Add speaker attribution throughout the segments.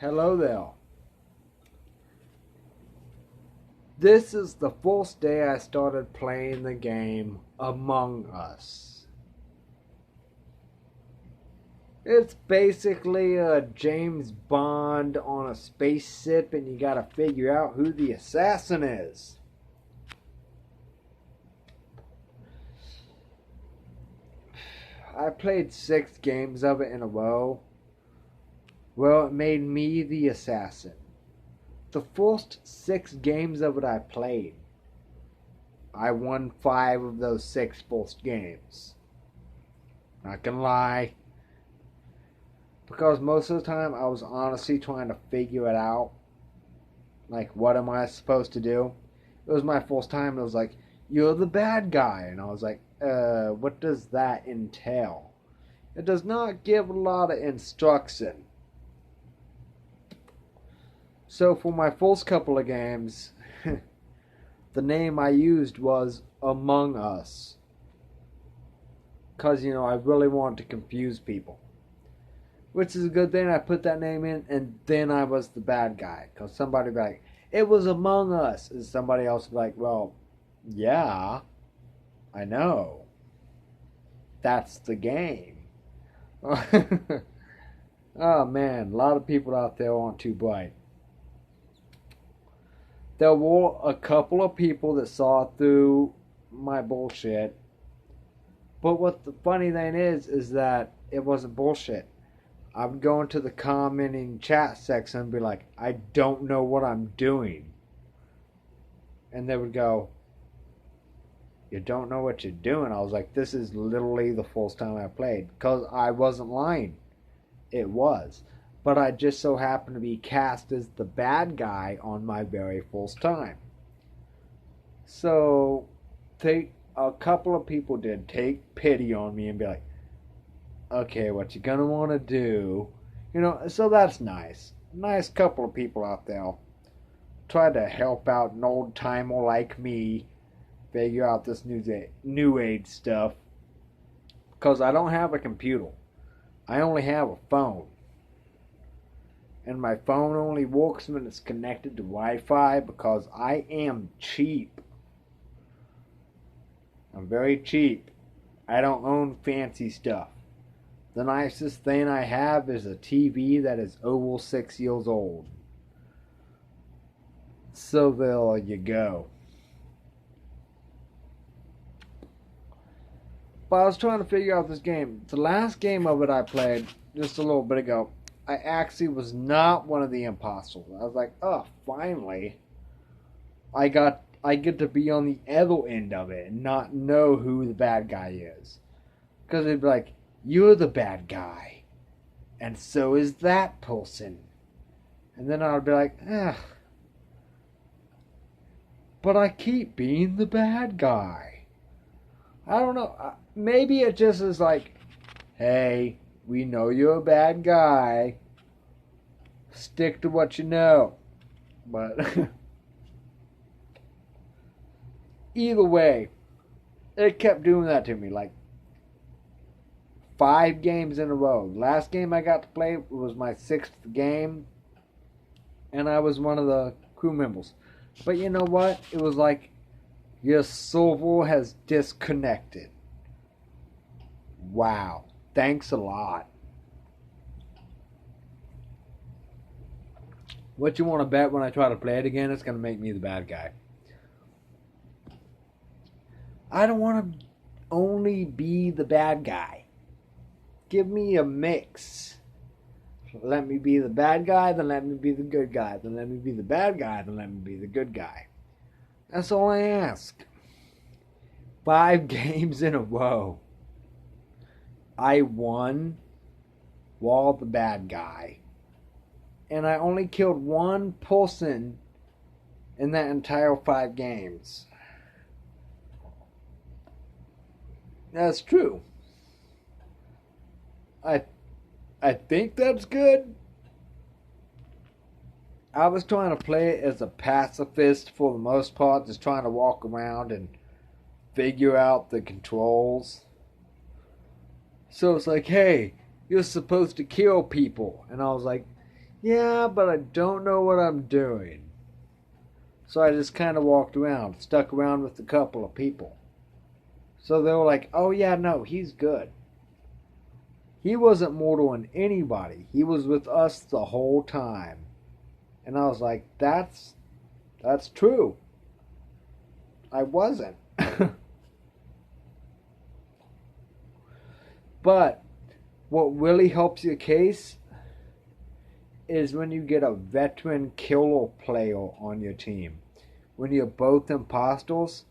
Speaker 1: Hello there. This is the first day I started playing the game Among Us. It's basically a James Bond on a spaceship, and you gotta figure out who the assassin is. I played 6 games of it in a row. Well, it made me the assassin. The first 6 games of it I played, I won 5 of those 6 first games. Not gonna lie. Because most of the time I was honestly trying to figure it out. Like, what am I supposed to do? It was my first time. It was like, you're the bad guy. And I was like, what does that entail? It does not give a lot of instruction. So for my first couple of games, the name I used was Among Us. Because, I really wanted to confuse people. Which is a good thing. I put that name in, and then I was the bad guy. Because somebody would be like, it was Among Us. And somebody else would be like, well, yeah, I know. That's the game. Oh, man. A lot of people out there aren't too bright. There were a couple of people that saw through my bullshit. But what the funny thing is that it wasn't bullshit. I would go into the commenting chat section and be like, I don't know what I'm doing. And they would go, you don't know what you're doing? I was like, this is literally the first time I played. Because I wasn't lying. It was. But I just so happened to be cast as the bad guy on my very first time. So, a couple of people did take pity on me and be like, okay, what you gonna want to do? So that's nice. Nice couple of people out there. Try to help out an old timer like me figure out this new age stuff. Because I don't have a computer. I only have a phone. And my phone only works when it's connected to Wi-Fi because I am cheap. I'm very cheap. I don't own fancy stuff. The nicest thing I have is a TV that is over 6 years old. So there you go. But I was trying to figure out this game. The last game of it I played just a little bit ago, I actually was not one of the imposters. I was like, oh, finally. I get to be on the other end of it and not know who the bad guy is. Because they'd be like, you're the bad guy. And so is that person. And then I'd be like, ugh. But I keep being the bad guy. I don't know. Maybe it just is like, hey, we know you're a bad guy. Stick to what you know. But either way, it kept doing that to me. Like 5 games in a row. The last game I got to play was my 6th game. And I was one of the crew members. But you know what? It was like, your server has disconnected. Wow. Thanks a lot. What you want to bet when I try to play it again, it's going to make me the bad guy. I don't want to only be the bad guy. Give me a mix. Let me be the bad guy, then let me be the good guy. Then let me be the bad guy, then let me be the good guy. That's all I ask. 5 games in a row. I won while the bad guy. And I only killed one person in that entire 5 games. That's true. I think that's good. I was trying to play it as a pacifist for the most part, just trying to walk around and figure out the controls. So it's like, hey, you're supposed to kill people. And I was like, Yeah, but I don't know what I'm doing. So I just kind of walked around, stuck around with a couple of people. So they were like, oh yeah, no, he's good. He wasn't mortal on anybody. He was with us the whole time. And I was like, that's true. I wasn't. But what really helps your case is when you get a veteran killer player on your team. When you're both imposters,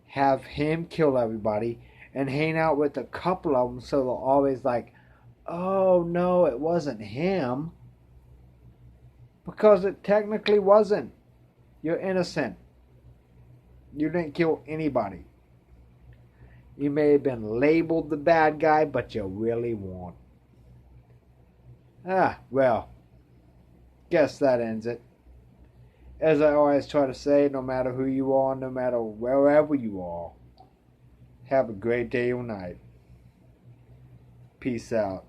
Speaker 1: have him kill everybody and hang out with a couple of them so they're always like, oh no, it wasn't him. Because it technically wasn't. You're innocent. You didn't kill anybody. You may have been labeled the bad guy, but you really weren't. Well, guess that ends it. As I always try to say, no matter who you are, no matter wherever you are, have a great day or night. Peace out.